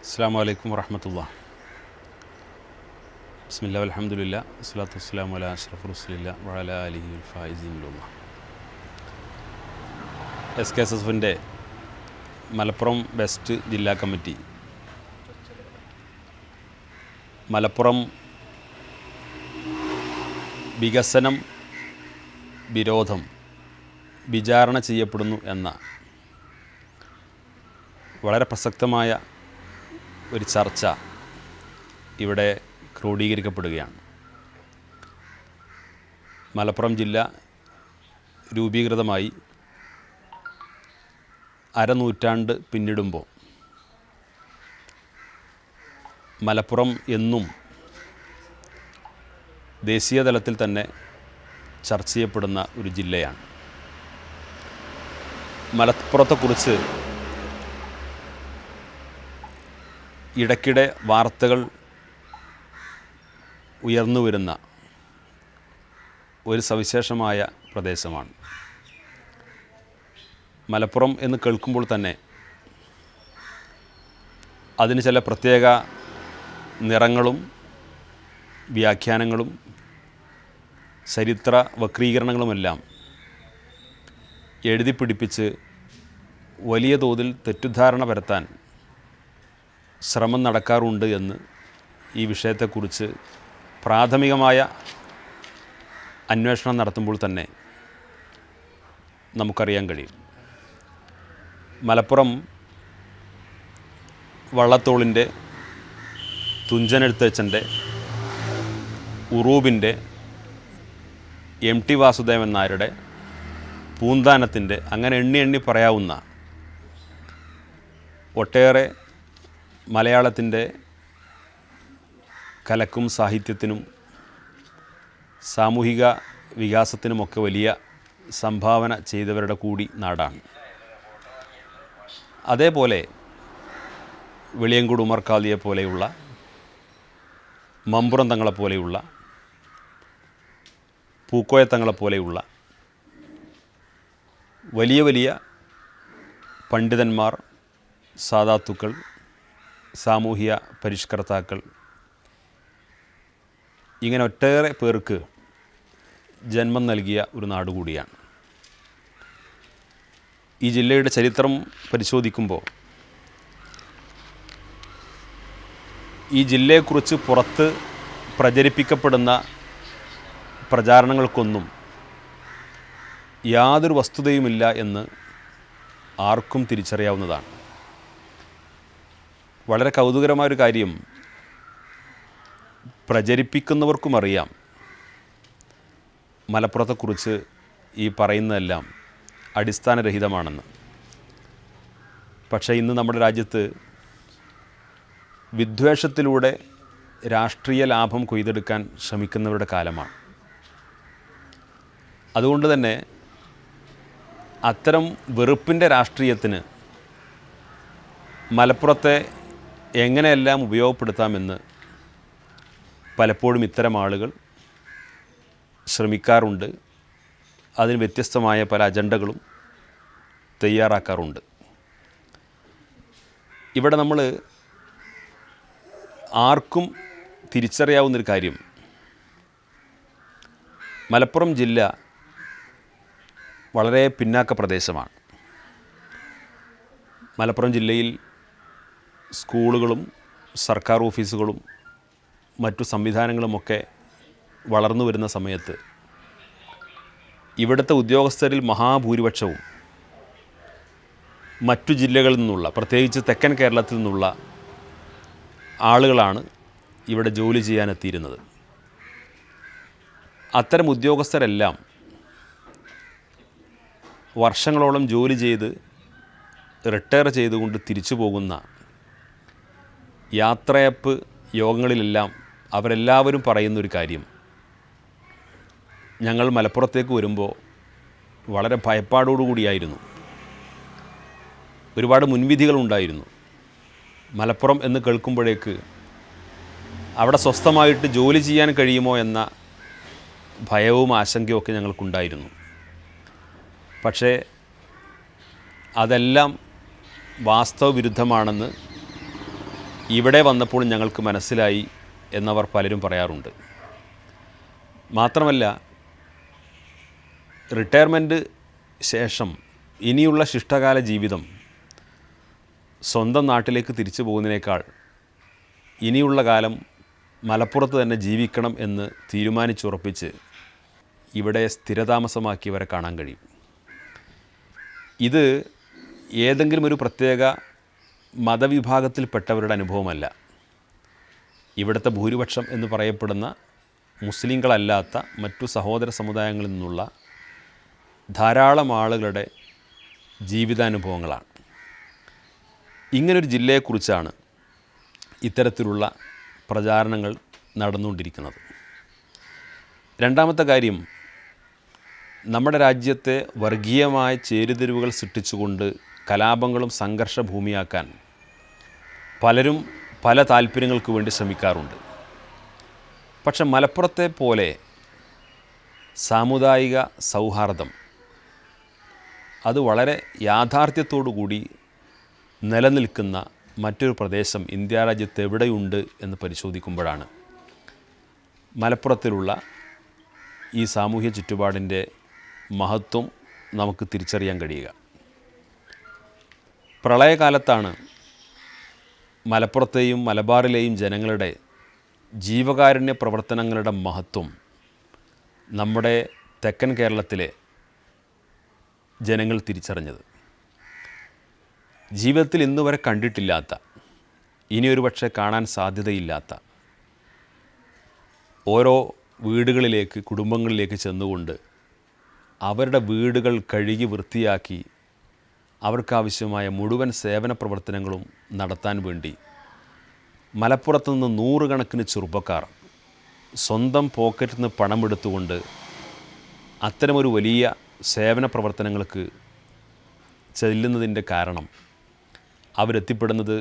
അസ്സലാമു അലൈക്കും വറഹ്മത്തുള്ളാഹി. ബിസ്മില്ലാഹി വൽഹംദുലില്ലാഹി വസ്സലാത്തു വസ്സലാമു അലാ അഷ്റഫി റസൂലില്ലാഹി വഅലാ ആലിഹി വൽ ഫായിസീൻ ബില്ലാഹ്. SKSFൻ്റെ മലപ്പുറം വെസ്റ്റ് ജില്ലാ കമ്മിറ്റി മലപ്പുറം വികസനം വിരോധം വിചാരണ ചെയ്യപ്പെടുന്നു എന്ന വളരെ പ്രസക്തമായ ഒരു ചർച്ച ഇവിടെ ക്രോഡീകരിക്കപ്പെടുകയാണ്. മലപ്പുറം ജില്ല രൂപീകൃതമായി അരനൂറ്റാണ്ട് പിന്നിടുമ്പോൾ മലപ്പുറം എന്നും ദേശീയ തലത്തിൽ തന്നെ ചർച്ച ചെയ്യപ്പെടുന്ന ഒരു ജില്ലയാണ്. മലപ്പുറത്തെക്കുറിച്ച് ഇടയ്ക്കിടെ വാർത്തകൾ ഉയർന്നു വരുന്ന ഒരു സവിശേഷമായ പ്രദേശമാണ്. മലപ്പുറം എന്ന് കേൾക്കുമ്പോൾ തന്നെ അതിന് ചില പ്രത്യേക നിറങ്ങളും വ്യാഖ്യാനങ്ങളും ചരിത്ര വക്രീകരണങ്ങളുമെല്ലാം എഴുതി പിടിപ്പിച്ച് വലിയ തോതിൽ തെറ്റിദ്ധാരണ പരത്താൻ ശ്രമം നടക്കാറുണ്ട് എന്ന് ഈ വിഷയത്തെക്കുറിച്ച് പ്രാഥമികമായ അന്വേഷണം നടത്തുമ്പോൾ തന്നെ നമുക്കറിയാൻ കഴിയും. മലപ്പുറം വള്ളത്തോളിൻ്റെ, തുഞ്ചനെഴുത്തച്ഛൻ്റെ, ഉറൂബിൻ്റെ, MT വാസുദേവൻ നായരുടെ, പൂന്താനത്തിൻ്റെ, അങ്ങനെ എണ്ണി പറയാവുന്ന ഒട്ടേറെ മലയാളത്തിൻ്റെ കലക്കും സാഹിത്യത്തിനും സാമൂഹിക വികാസത്തിനുമൊക്കെ വലിയ സംഭാവന ചെയ്തവരുടെ കൂടി നാടാണ്. അതേപോലെ വെളിയങ്കോട് ഉമർ ഖാദിയെ പോലെയുള്ള, മമ്പുറം തങ്ങളെപ്പോലെയുള്ള, പൂക്കോയ തങ്ങളെപ്പോലെയുള്ള വലിയ വലിയ പണ്ഡിതന്മാർ, സാദാത്തുക്കൾ, സാമൂഹിക പരിഷ്കർത്താക്കൾ, ഇങ്ങനെ ഒട്ടേറെ പേർക്ക് ജന്മം നൽകിയ ഒരു നാട് കൂടിയാണ്. ഈ ജില്ലയുടെ ചരിത്രം പരിശോധിക്കുമ്പോൾ ഈ ജില്ലയെക്കുറിച്ച് പുറത്ത് പ്രചരിപ്പിക്കപ്പെടുന്ന പ്രചാരണങ്ങൾക്കൊന്നും യാതൊരു വസ്തുതയുമില്ല എന്ന് ആർക്കും തിരിച്ചറിയാവുന്നതാണ്. വളരെ കൗതുകരമായൊരു കാര്യം, പ്രചരിപ്പിക്കുന്നവർക്കും അറിയാം മലപ്പുറത്തെക്കുറിച്ച് ഈ പറയുന്നതെല്ലാം അടിസ്ഥാനരഹിതമാണെന്ന്. പക്ഷേ ഇന്ന് നമ്മുടെ രാജ്യത്ത് വിദ്വേഷത്തിലൂടെ രാഷ്ട്രീയ ലാഭം കൊയ്തെടുക്കാൻ ശ്രമിക്കുന്നവരുടെ കാലമാണ്. അതുകൊണ്ട് തന്നെ അത്തരം വെറുപ്പിൻ്റെ രാഷ്ട്രീയത്തിന് മലപ്പുറത്തെ എങ്ങനെയെല്ലാം ഉപയോഗപ്പെടുത്താമെന്ന് പലപ്പോഴും ഇത്തരം ആളുകൾ ശ്രമിക്കാറുണ്ട്. അതിന് വ്യത്യസ്തമായ പല അജണ്ടകളും തയ്യാറാക്കാറുണ്ട്. ഇവിടെ നമ്മൾ ആർക്കും തിരിച്ചറിയാവുന്നൊരു കാര്യം, മലപ്പുറം ജില്ല വളരെ പിന്നാക്ക പ്രദേശമാണ്. മലപ്പുറം ജില്ലയിൽ സ്കൂളുകളും സർക്കാർ ഓഫീസുകളും മറ്റു സംവിധാനങ്ങളുമൊക്കെ വളർന്നു വരുന്ന സമയത്ത് ഇവിടുത്തെ ഉദ്യോഗസ്ഥരിൽ മഹാഭൂരിപക്ഷവും മറ്റു ജില്ലകളിൽ നിന്നുള്ള, പ്രത്യേകിച്ച് തെക്കൻ കേരളത്തിൽ നിന്നുള്ള ആളുകളാണ് ഇവിടെ ജോലി ചെയ്യാനെത്തിയിരുന്നത്. അത്തരം ഉദ്യോഗസ്ഥരെല്ലാം വർഷങ്ങളോളം ജോലി ചെയ്ത് റിട്ടയർ ചെയ്തുകൊണ്ട് തിരിച്ചു പോകുന്ന യാത്രയപ്പ് യോഗങ്ങളിലെല്ലാം അവരെല്ലാവരും പറയുന്നൊരു കാര്യം, ഞങ്ങൾ മലപ്പുറത്തേക്ക് വരുമ്പോൾ വളരെ ഭയപ്പാടോടുകൂടിയായിരുന്നു. ഒരുപാട് മുൻവിധികളുണ്ടായിരുന്നു. മലപ്പുറം എന്ന് കേൾക്കുമ്പോഴേക്ക് അവിടെ സ്വസ്ഥമായിട്ട് ജോലി ചെയ്യാൻ കഴിയുമോ എന്ന ഭയവും ആശങ്കയൊക്കെ ഞങ്ങൾക്കുണ്ടായിരുന്നു. പക്ഷേ അതെല്ലാം വാസ്തവവിരുദ്ധമാണെന്ന് ഇവിടെ വന്നപ്പോൾ ഞങ്ങൾക്ക് മനസ്സിലായി എന്നവർ പലരും പറയാറുണ്ട്. മാത്രമല്ല, റിട്ടയർമെൻറ്റ് ശേഷം ഇനിയുള്ള ശിഷ്ടകാല ജീവിതം സ്വന്തം നാട്ടിലേക്ക് തിരിച്ചു പോകുന്നതിനേക്കാൾ ഇനിയുള്ള കാലം മലപ്പുറത്ത് തന്നെ ജീവിക്കണം എന്ന് തീരുമാനിച്ചുറപ്പിച്ച് ഇവിടെ സ്ഥിരതാമസമാക്കിയവരെ കാണാൻ കഴിയും. ഇത് ഏതെങ്കിലും ഒരു പ്രത്യേക മതവിഭാഗത്തിൽപ്പെട്ടവരുടെ അനുഭവമല്ല. ഇവിടുത്തെ ഭൂരിപക്ഷം എന്ന് പറയപ്പെടുന്ന മുസ്ലിങ്ങളല്ലാത്ത മറ്റു സഹോദര സമുദായങ്ങളിൽ നിന്നുള്ള ധാരാളം ആളുകളുടെ ജീവിതാനുഭവങ്ങളാണ്. ഇങ്ങനൊരു ജില്ലയെക്കുറിച്ചാണ് ഇത്തരത്തിലുള്ള പ്രചാരണങ്ങൾ നടന്നുകൊണ്ടിരിക്കുന്നത്. രണ്ടാമത്തെ കാര്യം, നമ്മുടെ രാജ്യത്തെ വർഗീയമായ ചേരിതിരിവുകൾ സൃഷ്ടിച്ചുകൊണ്ട് കലാപങ്ങളും സംഘർഷഭൂമിയാക്കാൻ പലരും പല താല്പര്യങ്ങൾക്ക് വേണ്ടി ശ്രമിക്കാറുണ്ട്. പക്ഷെ മലപ്പുറത്തെ പോലെ സാമുദായിക സൗഹാർദ്ദം അത് വളരെ യാഥാർത്ഥ്യത്തോടു കൂടി നിലനിൽക്കുന്ന മറ്റൊരു പ്രദേശം ഇന്ത്യ രാജ്യത്ത് എവിടെയുണ്ട് എന്ന് പരിശോധിക്കുമ്പോഴാണ് മലപ്പുറത്തിലുള്ള ഈ സാമൂഹ്യ ചുറ്റുപാടിൻ്റെ മഹത്വം നമുക്ക് തിരിച്ചറിയാൻ കഴിയുക. പ്രളയകാലത്താണ് മലപ്പുറത്തെയും മലബാറിലെയും ജനങ്ങളുടെ ജീവകാരുണ്യ പ്രവർത്തനങ്ങളുടെ മഹത്വം നമ്മുടെ തെക്കൻ കേരളത്തിലെ ജനങ്ങൾ തിരിച്ചറിഞ്ഞത്. ജീവിതത്തിൽ ഇന്നുവരെ കണ്ടിട്ടില്ലാത്ത, ഇനിയൊരു പക്ഷേ കാണാൻ സാധ്യതയില്ലാത്ത ഓരോ വീടുകളിലേക്ക്, കുടുംബങ്ങളിലേക്ക് ചെന്നുകൊണ്ട് അവരുടെ വീടുകൾ കഴുകി വൃത്തിയാക്കി അവർക്കാവശ്യമായ മുഴുവൻ സേവന പ്രവർത്തനങ്ങളും നടത്താൻ വേണ്ടി മലപ്പുറത്ത് നിന്ന് നൂറുകണക്കിന് ചെറുപ്പക്കാർ സ്വന്തം പോക്കറ്റിൽ നിന്ന് പണമെടുത്തുകൊണ്ട് അത്തരമൊരു വലിയ സേവന പ്രവർത്തനങ്ങൾക്ക് ചെല്ലുന്നതിൻ്റെ കാരണം അവരെത്തിപ്പെടുന്നത്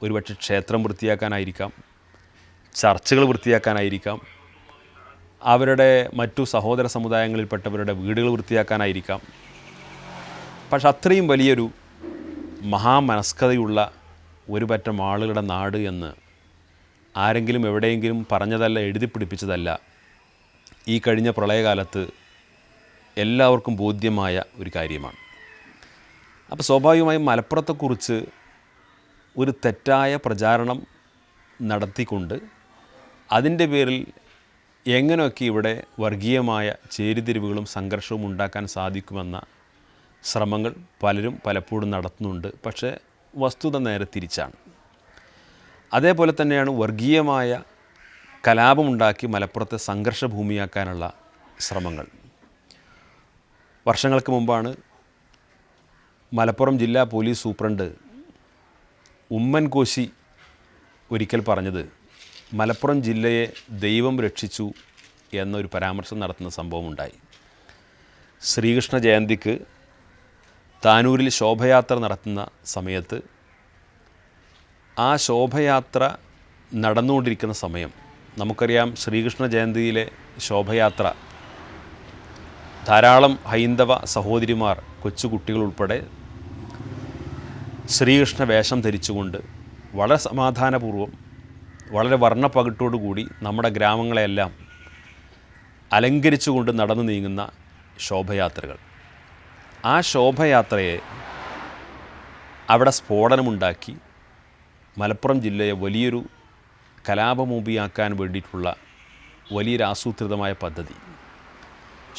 ഒരുപക്ഷെ ക്ഷേത്രം വൃത്തിയാക്കാനായിരിക്കാം, ചർച്ചുകൾ വൃത്തിയാക്കാനായിരിക്കാം, അവരുടെ മറ്റു സഹോദര സമുദായങ്ങളിൽപ്പെട്ടവരുടെ വീടുകൾ വൃത്തിയാക്കാനായിരിക്കാം. പക്ഷെ അത്രയും വലിയൊരു മഹാമനസ്കതയുള്ള ഒരു പറ്റം ആളുകളുടെ നാട് എന്ന് ആരെങ്കിലും എവിടെയെങ്കിലും പറഞ്ഞതല്ല, എഴുതി പിടിപ്പിച്ചതല്ല. ഈ കഴിഞ്ഞ പ്രളയകാലത്ത് എല്ലാവർക്കും ബോധ്യമായ ഒരു കാര്യമാണ്. അപ്പോൾ സ്വാഭാവികമായും മലപ്പുറത്തെക്കുറിച്ച് ഒരു തെറ്റായ പ്രചാരണം നടത്തിക്കൊണ്ട് അതിൻ്റെ പേരിൽ എങ്ങനെയൊക്കെ ഇവിടെ വർഗീയമായ ചേരിതിരിവുകളും സംഘർഷവും ഉണ്ടാക്കാൻ സാധിക്കുമെന്ന ശ്രമങ്ങൾ പലരും പലപ്പോഴും നടത്തുന്നുണ്ട്. പക്ഷേ വസ്തുത നേരെ തിരിച്ചാണ്. അതേപോലെ തന്നെയാണ് വർഗീയമായ കലാപമുണ്ടാക്കി മലപ്പുറത്തെ സംഘർഷഭൂമിയാക്കാനുള്ള ശ്രമങ്ങൾ. വർഷങ്ങൾക്ക് മുമ്പാണ് മലപ്പുറം ജില്ലാ പോലീസ് സൂപ്രണ്ട് ഉമ്മൻ കോശി ഒരിക്കൽ പറഞ്ഞത് മലപ്പുറം ജില്ലയെ ദൈവം രക്ഷിച്ചു എന്നൊരു പരാമർശം നടത്തുന്ന സംഭവമുണ്ടായി. ശ്രീകൃഷ്ണ ജയന്തിക്ക് താനൂരിൽ ശോഭയാത്ര നടത്തുന്ന സമയത്ത് ആ ശോഭയാത്ര നടന്നുകൊണ്ടിരിക്കുന്ന സമയം, നമുക്കറിയാം ശ്രീകൃഷ്ണ ജയന്തിയിലെ ശോഭയാത്ര ധാരാളം ഹൈന്ദവ സഹോദരിമാർ, കൊച്ചുകുട്ടികൾ ഉൾപ്പെടെ ശ്രീകൃഷ്ണ വേഷം ധരിച്ചുകൊണ്ട് വളരെ സമാധാനപൂർവ്വം, വളരെ വർണ്ണപ്പകിട്ടോടുകൂടി നമ്മുടെ ഗ്രാമങ്ങളെയെല്ലാം അലങ്കരിച്ചുകൊണ്ട് നടന്നു നീങ്ങുന്ന ശോഭയാത്രകൾ. ആ ശോഭയാത്രയെ അവിടെ സ്ഫോടനമുണ്ടാക്കി മലപ്പുറം ജില്ലയെ വലിയൊരു കലാപമൂപിയാക്കാൻ വേണ്ടിയിട്ടുള്ള വലിയൊരു ആസൂത്രിതമായ പദ്ധതി.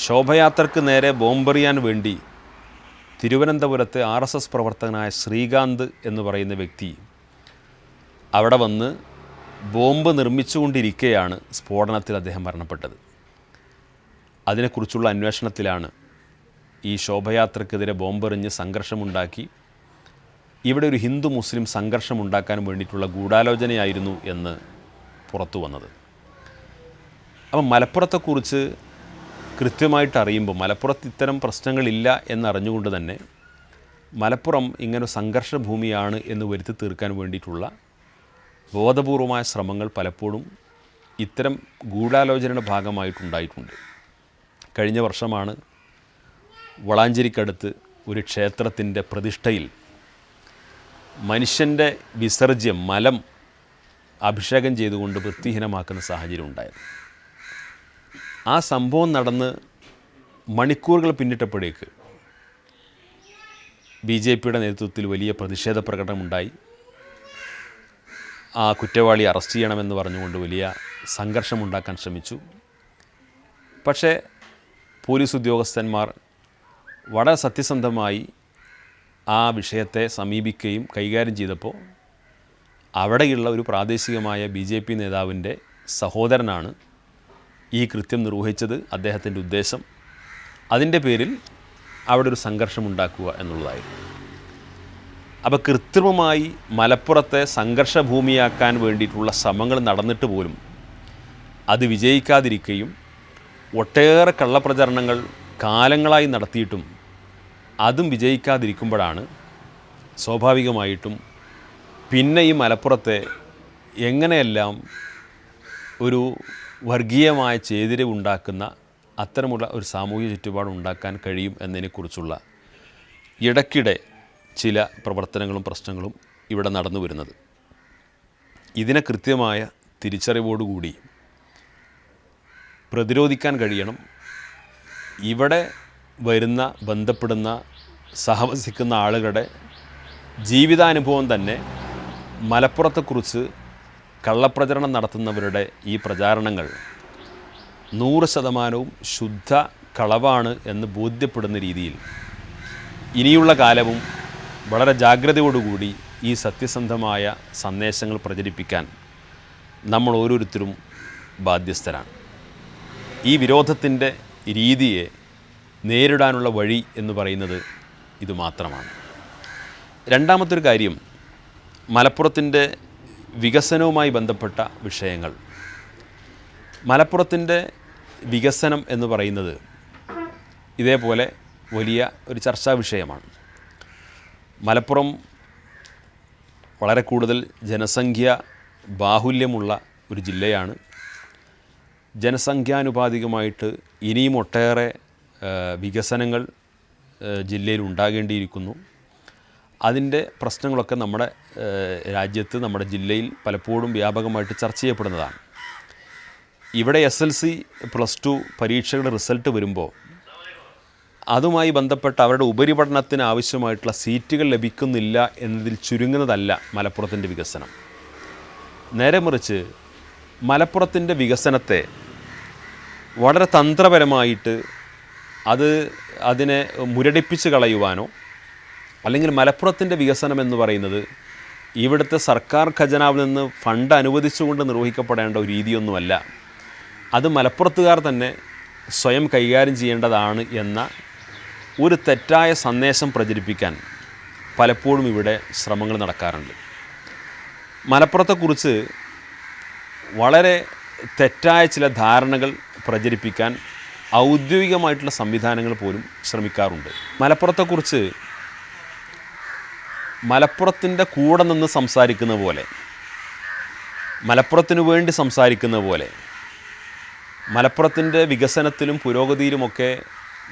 ശോഭയാത്രക്ക് നേരെ ബോംബെറിയാൻ വേണ്ടി തിരുവനന്തപുരത്തെ RSS പ്രവർത്തകനായ ശ്രീകാന്ത് എന്ന് പറയുന്ന വ്യക്തി അവിടെ വന്ന് ബോംബ് നിർമ്മിച്ചുകൊണ്ടിരിക്കെയാണ് സ്ഫോടനത്തിൽ അദ്ദേഹം മരണപ്പെട്ടത്. അതിനെക്കുറിച്ചുള്ള അന്വേഷണത്തിലാണ് ഈ ശോഭയാത്രക്കെതിരെ ബോംബെറിഞ്ഞ് സംഘർഷമുണ്ടാക്കി ഇവിടെ ഒരു ഹിന്ദു മുസ്ലിം സംഘർഷമുണ്ടാക്കാൻ വേണ്ടിയിട്ടുള്ള ഗൂഢാലോചനയായിരുന്നു എന്ന് പുറത്തു വന്നത്. അപ്പം മലപ്പുറത്തെക്കുറിച്ച് കൃത്യമായിട്ട് അറിയുമ്പോൾ, മലപ്പുറത്ത് ഇത്തരം പ്രശ്നങ്ങളില്ല എന്നറിഞ്ഞുകൊണ്ട് തന്നെ മലപ്പുറം ഇങ്ങനെ സംഘർഷഭൂമിയാണ് എന്ന് വരുത്തി തീർക്കാൻ വേണ്ടിയിട്ടുള്ള ബോധപൂർവമായ ശ്രമങ്ങൾ പലപ്പോഴും ഇത്തരം ഗൂഢാലോചനയുടെ ഭാഗമായിട്ടുണ്ടായിട്ടുണ്ട്. കഴിഞ്ഞ വർഷമാണ് വളാഞ്ചേരിക്കടുത്ത് ഒരു ക്ഷേത്രത്തിൻ്റെ പ്രതിഷ്ഠയിൽ മനുഷ്യൻ്റെ വിസർജ്യം, മലം അഭിഷേകം ചെയ്തുകൊണ്ട് വൃത്തിഹീനമാക്കുന്ന സാഹചര്യം ഉണ്ടായത്. ആ സംഭവം നടന്ന് മണിക്കൂറുകൾ പിന്നിട്ടപ്പോഴേക്ക് BJPയുടെ നേതൃത്വത്തിൽ വലിയ പ്രതിഷേധ പ്രകടനമുണ്ടായി. ആ കുറ്റവാളി അറസ്റ്റ് ചെയ്യണമെന്ന് പറഞ്ഞുകൊണ്ട് വലിയ സംഘർഷമുണ്ടാക്കാൻ ശ്രമിച്ചു. പക്ഷേ പോലീസ് ഉദ്യോഗസ്ഥന്മാർ വളരെ സത്യസന്ധമായി ആ വിഷയത്തെ സമീപിക്കുകയും കൈകാര്യം ചെയ്തപ്പോൾ അവിടെയുള്ള ഒരു പ്രാദേശികമായ BJP നേതാവിൻ്റെ സഹോദരനാണ് ഈ കൃത്യം നിർവഹിച്ചത്. അദ്ദേഹത്തിൻ്റെ ഉദ്ദേശം അതിൻ്റെ പേരിൽ അവിടെ ഒരു സംഘർഷമുണ്ടാക്കുക എന്നുള്ളതായിരുന്നു. അപ്പോൾ കൃത്രിമമായി മലപ്പുറത്തെ സംഘർഷഭൂമിയാക്കാൻ വേണ്ടിയിട്ടുള്ള ശ്രമങ്ങൾ നടന്നിട്ട് പോലും അത് വിജയിക്കാതിരിക്കുകയും ഒട്ടേറെ കള്ളപ്രചരണങ്ങൾ കാലങ്ങളായി നടത്തിയിട്ടും അതും വിജയിക്കാതിരിക്കുമ്പോഴാണ് സ്വാഭാവികമായിട്ടും പിന്നെ ഈ മലപ്പുറത്തെ എങ്ങനെയെല്ലാം ഒരു വർഗീയമായ ചേതിരിവുണ്ടാക്കുന്ന അത്തരമുള്ള ഒരു സാമൂഹിക ചുറ്റുപാട് ഉണ്ടാക്കാൻ കഴിയും എന്നതിനെക്കുറിച്ചുള്ള ഇടയ്ക്കിടെ ചില പ്രവർത്തനങ്ങളും പ്രശ്നങ്ങളും ഇവിടെ നടന്നു വരുന്നത്. ഇതിനെ കൃത്യമായ തിരിച്ചറിവോടുകൂടി പ്രതിരോധിക്കാൻ കഴിയണം. ഇവിടെ വരുന്ന ബന്ധപ്പെടുന്ന സഹവസിക്കുന്ന ആളുകളുടെ ജീവിതാനുഭവം തന്നെ മലപ്പുറത്തെക്കുറിച്ച് കള്ളപ്രചരണം നടത്തുന്നവരുടെ ഈ പ്രചാരണങ്ങൾ 100% ശുദ്ധ കളവാണ് എന്ന് ബോധ്യപ്പെടുന്ന രീതിയിൽ ഇനിയുള്ള കാലവും വളരെ ജാഗ്രതയോടുകൂടി ഈ സത്യസന്ധമായ സന്ദേശങ്ങൾ പ്രചരിപ്പിക്കാൻ നമ്മൾ ഓരോരുത്തരും ബാധ്യസ്ഥരാണ്. ഈ വിരോധത്തിൻ്റെ രീതിയെ നേരിടാനുള്ള വഴി എന്ന് പറയുന്നത് ഇതുമാത്രമാണ്. രണ്ടാമത്തൊരു കാര്യം, മലപ്പുറത്തിൻ്റെ വികസനവുമായി ബന്ധപ്പെട്ട വിഷയങ്ങൾ. മലപ്പുറത്തിൻ്റെ വികസനം എന്ന് പറയുന്നത് ഇതേപോലെ വലിയ ഒരു ചർച്ചാ വിഷയമാണ്. മലപ്പുറം വളരെ കൂടുതൽ ജനസംഖ്യ ബാഹുല്യമുള്ള ഒരു ജില്ലയാണ്. ജനസംഖ്യാനുപാതികമായിട്ട് ഇനിയും ഒട്ടേറെ വികസനങ്ങൾ ജില്ലയിൽ ഉണ്ടാകേണ്ടിയിരിക്കുന്നു. അതിൻ്റെ പ്രശ്നങ്ങളൊക്കെ നമ്മുടെ രാജ്യത്ത്, നമ്മുടെ ജില്ലയിൽ പലപ്പോഴും വ്യാപകമായിട്ട് ചർച്ച ചെയ്യപ്പെടുന്നതാണ്. ഇവിടെ SLC +2 പരീക്ഷകളുടെ റിസൾട്ട് വരുമ്പോൾ അതുമായി ബന്ധപ്പെട്ട അവരുടെ ഉപരിപഠനത്തിന് ആവശ്യമായിട്ടുള്ള സീറ്റുകൾ ലഭിക്കുന്നില്ല എന്നതിൽ ചുരുങ്ങുന്നതല്ല മലപ്പുറത്തിൻ്റെ വികസനം. നേരെ മറിച്ച് മലപ്പുറത്തിൻ്റെ വികസനത്തെ വളരെ തന്ത്രപരമായിട്ട് അതിനെ മുരടിപ്പിച്ച് കളയുവാനോ, അല്ലെങ്കിൽ മലപ്പുറത്തിൻ്റെ വികസനം എന്ന് പറയുന്നത് ഇവിടുത്തെ സർക്കാർ ഖജനാവിൽ നിന്ന് ഫണ്ട് അനുവദിച്ചുകൊണ്ട് നിർവഹിക്കപ്പെടേണ്ട ഒരു രീതിയൊന്നുമല്ല, അത് മലപ്പുറത്തുകാർ തന്നെ സ്വയം കൈകാര്യം ചെയ്യേണ്ടതാണ് എന്ന ഒരു തെറ്റായ സന്ദേശം പ്രചരിപ്പിക്കാൻ പലപ്പോഴും ഇവിടെ ശ്രമങ്ങൾ നടക്കാറുണ്ട്. മലപ്പുറത്തെക്കുറിച്ച് വളരെ തെറ്റായ ചില ധാരണകൾ പ്രചരിപ്പിക്കാൻ ഔദ്യോഗികമായിട്ടുള്ള സംവിധാനങ്ങൾ പോലും ശ്രമിക്കാറുണ്ട്. മലപ്പുറത്തെക്കുറിച്ച് മലപ്പുറത്തിൻ്റെ കൂടെ നിന്ന് സംസാരിക്കുന്ന പോലെ, മലപ്പുറത്തിനു വേണ്ടി സംസാരിക്കുന്ന പോലെ, മലപ്പുറത്തിൻ്റെ വികസനത്തിലും പുരോഗതിയിലുമൊക്കെ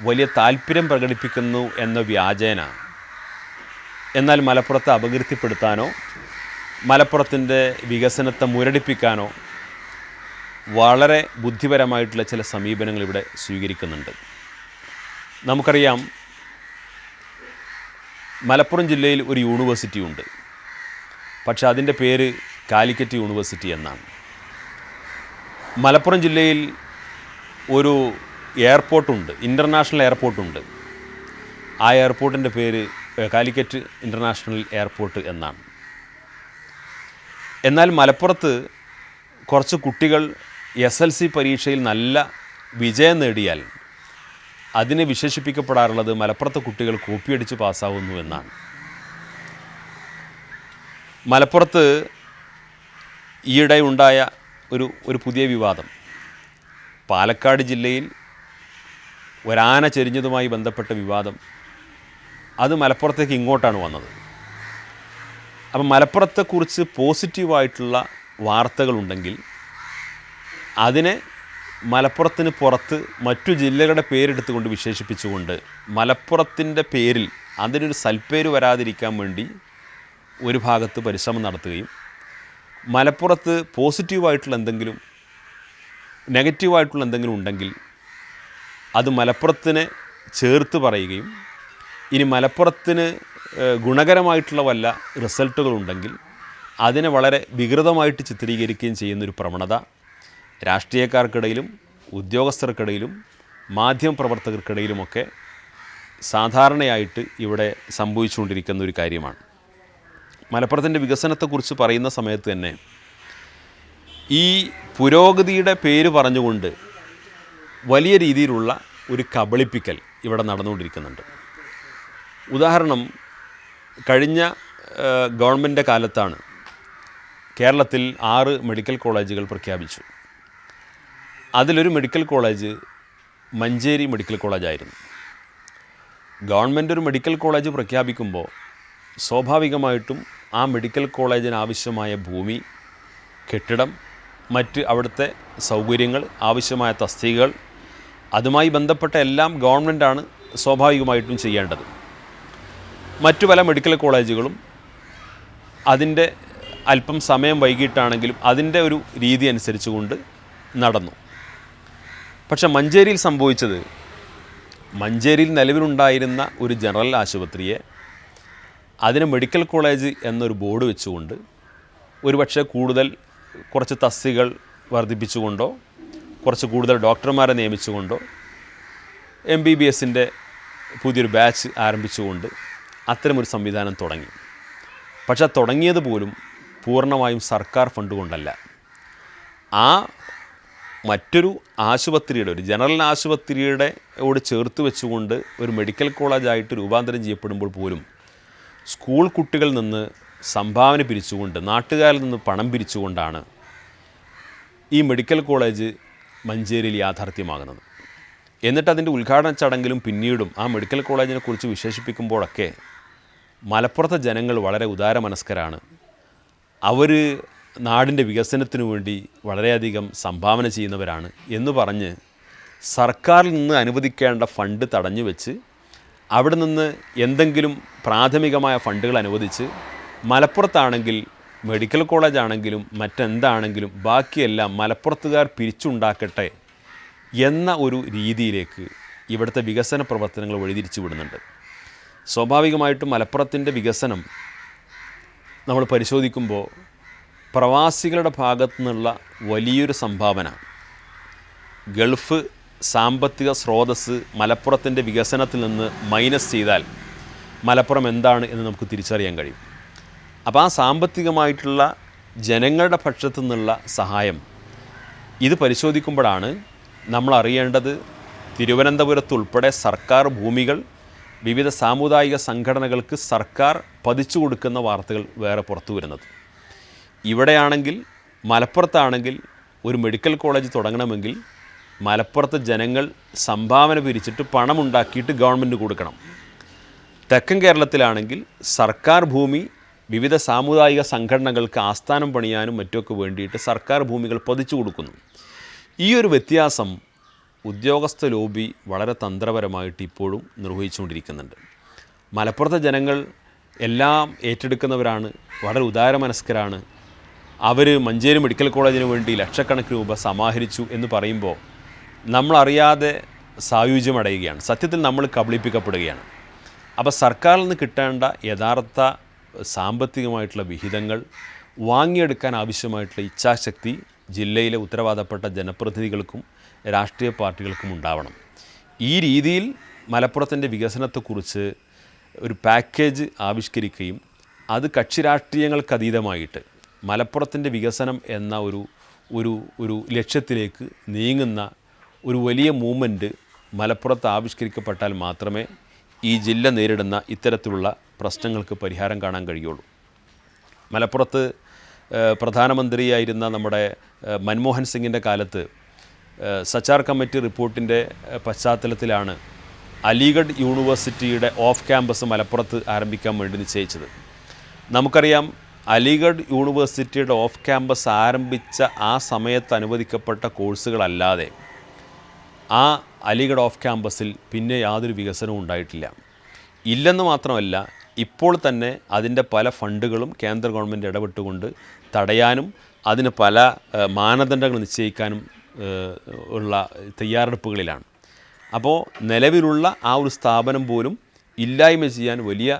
വലിയ താല്പര്യം പ്രകടിപ്പിക്കുന്നു എന്ന വ്യാജേന, എന്നാൽ മലപ്പുറത്തെ അപകീർത്തിപ്പെടുത്താനോ മലപ്പുറത്തിൻ്റെ വികസനത്തെ മുരടിപ്പിക്കാനോ വളരെ ബുദ്ധിപരമായിട്ടുള്ള ചില സമീപനങ്ങൾ ഇവിടെ സ്വീകരിക്കുന്നുണ്ട്. നമുക്കറിയാം, മലപ്പുറം ജില്ലയിൽ ഒരു യൂണിവേഴ്സിറ്റി ഉണ്ട്. പക്ഷേ അതിൻ്റെ പേര് കാലിക്കറ്റ് യൂണിവേഴ്സിറ്റി എന്നാണ്. മലപ്പുറം ജില്ലയിൽ ഒരു എയർപോർട്ടുണ്ട്, ഇൻ്റർനാഷണൽ എയർപോർട്ടുണ്ട്. ആ എയർപോർട്ടിൻ്റെ പേര് കാലിക്കറ്റ് ഇൻ്റർനാഷണൽ എയർപോർട്ട് എന്നാണ്. എന്നാൽ മലപ്പുറത്ത് കുറച്ച് കുട്ടികൾ SLC പരീക്ഷയിൽ നല്ല വിജയം നേടിയാൽ അതിനെ വിശേഷിപ്പിക്കപ്പെടാറുള്ളത് മലപ്പുറത്തെ കുട്ടികൾ കോപ്പിയടിച്ച് പാസ്സാവുന്നു എന്നാണ്. മലപ്പുറത്ത് ഈയിടെ ഉണ്ടായ ഒരു പുതിയ വിവാദം, പാലക്കാട് ജില്ലയിൽ ഒരാന ചെരിഞ്ഞതുമായി ബന്ധപ്പെട്ട വിവാദം, അത് മലപ്പുറത്തേക്ക് ഇങ്ങോട്ടാണ് വന്നത്. അപ്പം മലപ്പുറത്തെക്കുറിച്ച് പോസിറ്റീവായിട്ടുള്ള വാർത്തകളുണ്ടെങ്കിൽ അതിനെ മലപ്പുറത്തിന് പുറത്ത് മറ്റു ജില്ലകളുടെ പേരെടുത്തുകൊണ്ട് വിശേഷിപ്പിച്ചുകൊണ്ട് മലപ്പുറത്തിൻ്റെ പേരിൽ അതിനൊരു സൽപ്പേര് വരാതിരിക്കാൻ വേണ്ടി ഒരു ഭാഗത്ത് പരിശ്രമം നടത്തുകയും മലപ്പുറത്ത് പോസിറ്റീവായിട്ടുള്ള എന്തെങ്കിലും നെഗറ്റീവായിട്ടുള്ള എന്തെങ്കിലും ഉണ്ടെങ്കിൽ അത് മലപ്പുറത്തിനെ ചേർത്ത് പറയുകയും ഇനി മലപ്പുറത്തിന് ഗുണകരമായിട്ടുള്ള വല്ല റിസൾട്ടുകളുണ്ടെങ്കിൽ അതിനെ വളരെ വികൃതമായിട്ട് ചിത്രീകരിക്കുകയും ചെയ്യുന്നൊരു പ്രവണത രാഷ്ട്രീയക്കാർക്കിടയിലും ഉദ്യോഗസ്ഥർക്കിടയിലും മാധ്യമപ്രവർത്തകർക്കിടയിലുമൊക്കെ സാധാരണയായിട്ട് ഇവിടെ സംഭവിച്ചുകൊണ്ടിരിക്കുന്ന ഒരു കാര്യമാണ്. മലപ്പുറത്തിൻ്റെ വികസനത്തെക്കുറിച്ച് പറയുന്ന സമയത്ത് തന്നെ ഈ പുരോഗതിയുടെ പേര് പറഞ്ഞുകൊണ്ട് വലിയ രീതിയിലുള്ള ഒരു കബളിപ്പിക്കൽ ഇവിടെ നടന്നുകൊണ്ടിരിക്കുന്നുണ്ട്. ഉദാഹരണം, കഴിഞ്ഞ ഗവൺമെൻറ് കാലത്താണ് കേരളത്തിൽ 6 മെഡിക്കൽ കോളേജുകൾ പ്രഖ്യാപിച്ചു. അതിലൊരു മെഡിക്കൽ കോളേജ് മഞ്ചേരി മെഡിക്കൽ കോളേജായിരുന്നു. ഗവൺമെൻറ് ഒരു മെഡിക്കൽ കോളേജ് പ്രഖ്യാപിക്കുമ്പോൾ സ്വാഭാവികമായിട്ടും ആ മെഡിക്കൽ കോളേജിന് ആവശ്യമായ ഭൂമി, കെട്ടിടം, മറ്റ് അവിടുത്തെ സൗകര്യങ്ങൾ, ആവശ്യമായ തസ്തികകൾ, അതുമായി ബന്ധപ്പെട്ട എല്ലാം ഗവൺമെൻറ്റാണ് സ്വാഭാവികമായിട്ടും ചെയ്യേണ്ടത്. മറ്റു പല മെഡിക്കൽ കോളേജുകളും അതിൻ്റെ അല്പം സമയം വൈകിട്ടാണെങ്കിലും അതിൻ്റെ ഒരു രീതി അനുസരിച്ചുകൊണ്ട് നടന്നു. പക്ഷേ മഞ്ചേരിയിൽ സംഭവിച്ചത്, മഞ്ചേരിയിൽ നിലവിലുണ്ടായിരുന്ന ഒരു ജനറൽ ആശുപത്രിയെ അതിന് മെഡിക്കൽ കോളേജ് എന്നൊരു ബോർഡ് വെച്ചുകൊണ്ട് ഒരുപക്ഷെ കുറച്ച് തസ്തികകൾ വർദ്ധിപ്പിച്ചുകൊണ്ടോ കുറച്ച് കൂടുതൽ ഡോക്ടർമാരെ നിയമിച്ചുകൊണ്ടോ MBBSൻ്റെ പുതിയൊരു ബാച്ച് ആരംഭിച്ചുകൊണ്ട് അത്തരമൊരു സംവിധാനം തുടങ്ങി. പക്ഷേ തുടങ്ങിയത് പോലും പൂർണ്ണമായും സർക്കാർ ഫണ്ട് കൊണ്ടല്ല. ആ മറ്റൊരു ആശുപത്രിയുടെ, ഒരു ജനറൽ ആശുപത്രിയുടെ ചേർത്ത് വെച്ചുകൊണ്ട് ഒരു മെഡിക്കൽ കോളേജായിട്ട് രൂപാന്തരം ചെയ്യപ്പെടുമ്പോൾ പോലും സ്കൂൾ കുട്ടികളിൽ നിന്ന് സംഭാവന പിരിച്ചുകൊണ്ട്, നാട്ടുകാരിൽ നിന്ന് പണം പിരിച്ചുകൊണ്ടാണ് ഈ മെഡിക്കൽ കോളേജ് മഞ്ചേരിയിൽ യാഥാർത്ഥ്യമാകുന്നത്. എന്നിട്ട് അതിൻ്റെ ഉദ്ഘാടന ചടങ്ങിലും പിന്നീടും ആ മെഡിക്കൽ കോളേജിനെ കുറിച്ച് വിശേഷിപ്പിക്കുമ്പോഴൊക്കെ മലപ്പുറത്തെ ജനങ്ങൾ വളരെ ഉദാരമനസ്കരാണ്, അവർ നാടിൻ്റെ വികസനത്തിനു വേണ്ടി വളരെയധികം സംഭാവന ചെയ്യുന്നവരാണ് എന്ന് പറഞ്ഞ് സർക്കാരിൽ നിന്ന് അനുവദിക്കേണ്ട ഫണ്ട് തടഞ്ഞു വെച്ച് അവിടെ നിന്ന് എന്തെങ്കിലും പ്രാഥമികമായ ഫണ്ടുകൾ അനുവദിച്ച് മലപ്പുറത്താണെങ്കിൽ മെഡിക്കൽ കോളേജാണെങ്കിലും മറ്റെന്താണെങ്കിലും ബാക്കിയെല്ലാം മലപ്പുറത്തുകാർ പിരിച്ചുണ്ടാക്കട്ടെ എന്ന ഒരു രീതിയിലേക്ക് ഇവിടുത്തെ വികസന പ്രവർത്തനങ്ങൾ വഴിതിരിച്ചു വിടുന്നുണ്ട്. സ്വാഭാവികമായിട്ടും മലപ്പുറത്തിൻ്റെ വികസനം നമ്മൾ പരിശോധിക്കുമ്പോൾ പ്രവാസികളുടെ ഭാഗത്തു നിന്നുള്ള വലിയൊരു സംഭാവന, ഗൾഫ് സാമ്പത്തിക സ്രോതസ്സ് മലപ്പുറത്തിൻ്റെ വികസനത്തിൽ നിന്ന് മൈനസ് ചെയ്താൽ മലപ്പുറം എന്താണ് എന്ന് നമുക്ക് തിരിച്ചറിയാൻ കഴിയും. അപ്പോൾ ആ സാമ്പത്തികമായിട്ടുള്ള ജനങ്ങളുടെ പക്ഷത്തു നിന്നുള്ള സഹായം ഇത് പരിശോധിക്കുമ്പോഴാണ് നമ്മൾ അറിയേണ്ടത് തിരുവനന്തപുരത്തുൾപ്പെടെ സർക്കാർ ഭൂമികൾ വിവിധ സാമുദായിക സംഘടനകൾക്ക് സർക്കാർ പതിച്ചു കൊടുക്കുന്ന വാർത്തകൾ വേറെ പുറത്തു വരുന്നത്. ഇവിടെയാണെങ്കിൽ മലപ്പുറത്താണെങ്കിൽ ഒരു മെഡിക്കൽ കോളേജ് തുടങ്ങണമെങ്കിൽ മലപ്പുറത്തെ ജനങ്ങൾ സംഭാവന പിരിച്ചിട്ട് പണമുണ്ടാക്കിയിട്ട് ഗവൺമെൻറ് കൊടുക്കണം. തെക്കൻ കേരളത്തിലാണെങ്കിൽ സർക്കാർ ഭൂമി വിവിധ സാമുദായിക സംഘടനകൾക്ക് ആസ്ഥാനം പണിയാനും മറ്റുമൊക്കെ വേണ്ടിയിട്ട് സർക്കാർ ഭൂമികൾ പതിച്ചു കൊടുക്കുന്നു. ഈ ഒരു വ്യത്യാസം ഉദ്യോഗസ്ഥ ലോബി വളരെ തന്ത്രപരമായിട്ട് ഇപ്പോഴും നിർവഹിച്ചുകൊണ്ടിരിക്കുന്നുണ്ട്. മലപ്പുറത്തെ ജനങ്ങൾ എല്ലാം ഏറ്റെടുക്കുന്നവരാണ്, വളരെ ഉദാരമനസ്കരാണ്. അവർ മഞ്ചേരി മെഡിക്കൽ കോളേജിന് വേണ്ടി ലക്ഷക്കണക്കിന് രൂപ സമാഹരിച്ചു എന്ന് പറയുമ്പോൾ നമ്മളറിയാതെ സായുജ്യമടയുകയാണ്. സത്യത്തിൽ നമ്മൾ കബളിപ്പിക്കപ്പെടുകയാണ്. അപ്പോൾ സർക്കാരിൽ നിന്ന് കിട്ടേണ്ട യഥാർത്ഥ സാമ്പത്തികമായിട്ടുള്ള വിഹിതങ്ങൾ വാങ്ങിയെടുക്കാൻ ആവശ്യമായിട്ടുള്ള ഇച്ഛാശക്തി ജില്ലയിലെ ഉത്തരവാദപ്പെട്ട ജനപ്രതിനിധികൾക്കും രാഷ്ട്രീയ പാർട്ടികൾക്കും ഉണ്ടാവണം. ഈ രീതിയിൽ മലപ്പുറത്തിൻ്റെ വികസനത്തെക്കുറിച്ച് ഒരു പാക്കേജ് ആവിഷ്കരിക്കുകയും അത് കക്ഷി രാഷ്ട്രീയങ്ങൾക്കതീതമായിട്ട് മലപ്പുറത്തിൻ്റെ വികസനം എന്ന ഒരു ലക്ഷ്യത്തിലേക്ക് നീങ്ങുന്ന ഒരു വലിയ മൂവ്മെൻറ്റ് മലപ്പുറത്ത് ആവിഷ്കരിക്കപ്പെട്ടാൽ മാത്രമേ ഈ ജില്ല നേരിടുന്ന ഇത്തരത്തിലുള്ള പ്രശ്നങ്ങൾക്ക് പരിഹാരം കാണാൻ കഴിയുള്ളൂ. മലപ്പുറത്ത് പ്രധാനമന്ത്രിയായിരുന്ന നമ്മുടെ മൻമോഹൻ സിംഗിൻ്റെ കാലത്ത് സച്ചാർ കമ്മിറ്റി റിപ്പോർട്ടിൻ്റെ പശ്ചാത്തലത്തിലാണ് അലിഗഡ് യൂണിവേഴ്സിറ്റിയുടെ ഓഫ് ക്യാമ്പസ് മലപ്പുറത്ത് ആരംഭിക്കാൻ വേണ്ടി നിശ്ചയിച്ചത്. നമുക്കറിയാം, അലിഗഡ് യൂണിവേഴ്സിറ്റിയുടെ ഓഫ് ക്യാമ്പസ് ആരംഭിച്ച ആ സമയത്ത് അനുവദിക്കപ്പെട്ട കോഴ്സുകളല്ലാതെ ആ അലിഗഡ് ഓഫ് ക്യാമ്പസിൽ പിന്നെ യാതൊരു വികസനവും ഉണ്ടായിട്ടില്ല. ഇല്ലെന്ന് മാത്രമല്ല, ഇപ്പോൾ തന്നെ അതിൻ്റെ പല ഫണ്ടുകളും കേന്ദ്ര ഗവൺമെൻറ് ഇടപെട്ടുകൊണ്ട് തടയാനും അതിന് പല മാനദണ്ഡങ്ങൾ നിശ്ചയിക്കാനും ഉള്ള തയ്യാറെടുപ്പുകളിലാണ്. അപ്പോൾ നിലവിലുള്ള ആ ഒരു സ്ഥാപനം പോലും ഇല്ലായ്മ ചെയ്യാൻ വലിയ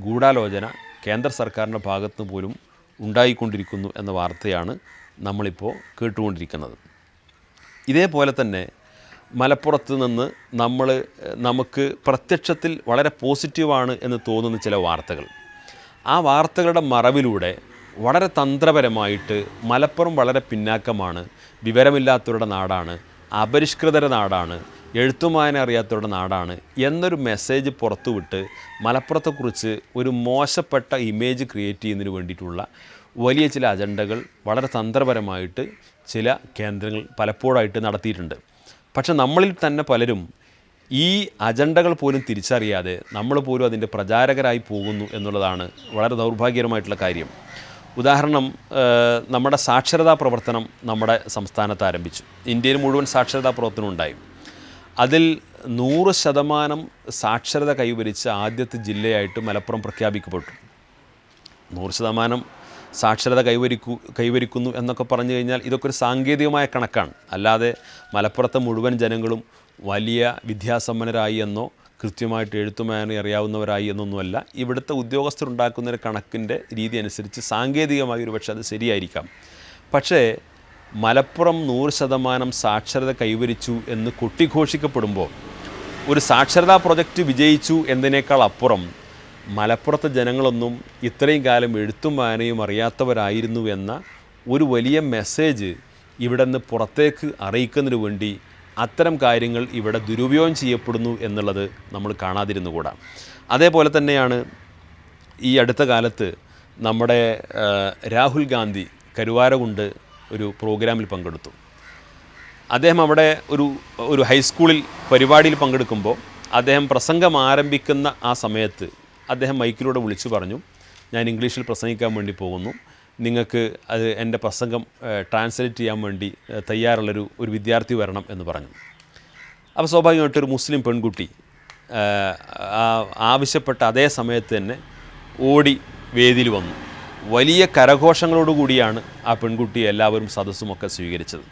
ഗൂഢാലോചന കേന്ദ്ര സർക്കാരിൻ്റെ ഭാഗത്ത് പോലും ഉണ്ടായിക്കൊണ്ടിരിക്കുന്നു എന്ന വാർത്തയാണ് നമ്മളിപ്പോൾ കേട്ടുകൊണ്ടിരിക്കുന്നത്. ഇതേപോലെ തന്നെ മലപ്പുറത്ത് നിന്ന് നമുക്ക് പ്രത്യക്ഷത്തിൽ വളരെ പോസിറ്റീവാണ് എന്ന് തോന്നുന്ന ചില വാർത്തകൾ, ആ വാർത്തകളുടെ മറവിലൂടെ വളരെ തന്ത്രപരമായിട്ട് മലപ്പുറം വളരെ പിന്നാക്കമാണ്, വിവരമില്ലാത്തവരുടെ നാടാണ്, അപരിഷ്കൃതരുടെ നാടാണ്, എഴുത്തുമായന അറിയാത്തവരുടെ നാടാണ് എന്നൊരു മെസ്സേജ് പുറത്തുവിട്ട് മലപ്പുറത്തെക്കുറിച്ച് ഒരു മോശപ്പെട്ട ഇമേജ് ക്രിയേറ്റ് ചെയ്യുന്നതിന് വേണ്ടിയിട്ടുള്ള വലിയ ചില അജണ്ടകൾ വളരെ തന്ത്രപരമായിട്ട് ചില കേന്ദ്രങ്ങൾ പലപ്പോഴായിട്ട് നടത്തിയിട്ടുണ്ട്. പക്ഷെ നമ്മളിൽ തന്നെ പലരും ഈ അജണ്ടകൾ പോലും തിരിച്ചറിയാതെ നമ്മൾ പോലും അതിൻ്റെ പ്രചാരകരായി പോകുന്നു എന്നുള്ളതാണ് വളരെ ദൗർഭാഗ്യകരമായിട്ടുള്ള കാര്യം. ഉദാഹരണം, നമ്മുടെ സാക്ഷരതാ പ്രവർത്തനം നമ്മുടെ സംസ്ഥാനത്ത് ആരംഭിച്ചു. ഇന്ത്യയിൽ മുഴുവൻ സാക്ഷരതാ പ്രവർത്തനം ഉണ്ടായി. അതിൽ 100% സാക്ഷരത കൈവരിച്ച ആദ്യത്തെ ജില്ലയായിട്ട് മലപ്പുറം പ്രഖ്യാപിക്കപ്പെട്ടു. 100% സാക്ഷരത കൈവരിക്കുന്നു എന്നൊക്കെ പറഞ്ഞു കഴിഞ്ഞാൽ ഇതൊക്കെ ഒരു സാങ്കേതികമായ കണക്കാണ്. അല്ലാതെ മലപ്പുറത്തെ മുഴുവൻ ജനങ്ങളും വലിയ വിദ്യാസമ്പന്നരായി എന്നോ കൃത്യമായിട്ട് എഴുത്തുമായന അറിയാവുന്നവരായി എന്നൊന്നുമല്ല. ഇവിടുത്തെ ഉദ്യോഗസ്ഥരുണ്ടാക്കുന്നൊരു കണക്കിൻ്റെ രീതി അനുസരിച്ച് സാങ്കേതികമായി ഒരു പക്ഷേ അത് ശരിയായിരിക്കാം. പക്ഷേ മലപ്പുറം 100% സാക്ഷരത കൈവരിച്ചു എന്ന് കൊട്ടിഘോഷിക്കപ്പെടുമ്പോൾ ഒരു സാക്ഷരതാ പ്രൊജക്റ്റ് വിജയിച്ചു എന്നതിനേക്കാൾ അപ്പുറം മലപ്പുറത്തെ ജനങ്ങളൊന്നും ഇത്രയും കാലം എഴുത്തും വായനയും അറിയാത്തവരായിരുന്നു എന്ന ഒരു വലിയ മെസ്സേജ് ഇവിടെ നിന്ന് പുറത്തേക്ക് അറിയിക്കുന്നതിന് വേണ്ടി അത്തരം കാര്യങ്ങൾ ഇവിടെ ദുരുപയോഗം ചെയ്യപ്പെടുന്നു എന്നുള്ളത് നമ്മൾ കാണാതിരുന്നുകൂടാ. അതേപോലെ തന്നെയാണ് ഈ അടുത്ത കാലത്ത് നമ്മുടെ രാഹുൽ ഗാന്ധി കരുവാരകുണ്ട് ഒരു പ്രോഗ്രാമിൽ പങ്കെടുത്തു. അദ്ദേഹം അവിടെ ഒരു ഹൈസ്കൂളിൽ പരിപാടിയിൽ പങ്കെടുക്കുമ്പോൾ അദ്ദേഹം പ്രസംഗം ആരംഭിക്കുന്ന ആ സമയത്ത് അദ്ദേഹം മൈക്കിലൂടെ വിളിച്ചു പറഞ്ഞു, ഞാൻ ഇംഗ്ലീഷിൽ പ്രസംഗിക്കാൻ വേണ്ടി പോകുന്നു, നിങ്ങൾക്ക് അത് എൻ്റെ പ്രസംഗം ട്രാൻസ്ലേറ്റ് ചെയ്യാൻ വേണ്ടി തയ്യാറുള്ളൊരു വിദ്യാർത്ഥി വരണം എന്ന് പറഞ്ഞു. അപ്പോൾ സ്വാഭാവികമായിട്ടൊരു മുസ്ലിം പെൺകുട്ടി ആവശ്യപ്പെട്ട അതേ സമയത്ത് തന്നെ ഓടി വേദിയിൽ വന്നു. വലിയ കരഘോഷങ്ങളോടുകൂടിയാണ് ആ പെൺകുട്ടിയെ എല്ലാവരും സദസ്സുമൊക്കെ സ്വീകരിച്ചത്.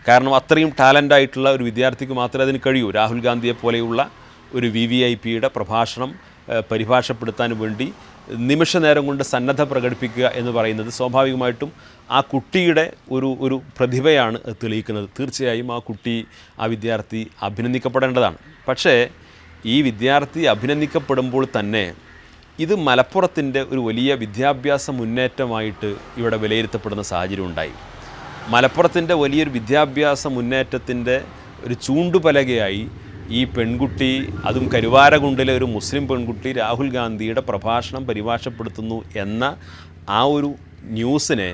കാരണം അത്രയും ടാലൻ്റായിട്ടുള്ള ഒരു വിദ്യാർത്ഥിക്ക് മാത്രമേ അതിന് കഴിയൂ. രാഹുൽ ഗാന്ധിയെ പോലെയുള്ള ഒരു VVIPയുടെ പ്രഭാഷണം പരിഭാഷപ്പെടുത്താൻ വേണ്ടി നിമിഷ നേരം കൊണ്ട് സന്നദ്ധ പ്രകടിപ്പിക്കുക എന്ന് പറയുന്നത് സ്വാഭാവികമായിട്ടും ആ കുട്ടിയുടെ ഒരു പ്രതിഭയാണ് തെളിയിക്കുന്നത്. തീർച്ചയായും ആ വിദ്യാർത്ഥി അഭിനന്ദിക്കപ്പെടേണ്ടതാണ്. പക്ഷേ ഈ വിദ്യാർത്ഥി അഭിനന്ദിക്കപ്പെടുമ്പോൾ തന്നെ ഇത് മലപ്പുറത്തിൻ്റെ ഒരു വലിയ വിദ്യാഭ്യാസ മുന്നേറ്റമായിട്ട് ഇവിടെ വിലയിരുത്തപ്പെടുന്ന സാഹചര്യം ഉണ്ടായി. മലപ്പുറത്തിൻ്റെ വലിയൊരു വിദ്യാഭ്യാസ മുന്നേറ്റത്തിൻ്റെ ഒരു ചൂണ്ടുപലകയായി ഈ പെൺകുട്ടി, അതും കരുവാരകുണ്ടിലെ ഒരു മുസ്ലിം പെൺകുട്ടി രാഹുൽ ഗാന്ധിയുടെ പ്രഭാഷണം പരിഭാഷപ്പെടുത്തുന്നു എന്ന ആ ഒരു ന്യൂസിനെ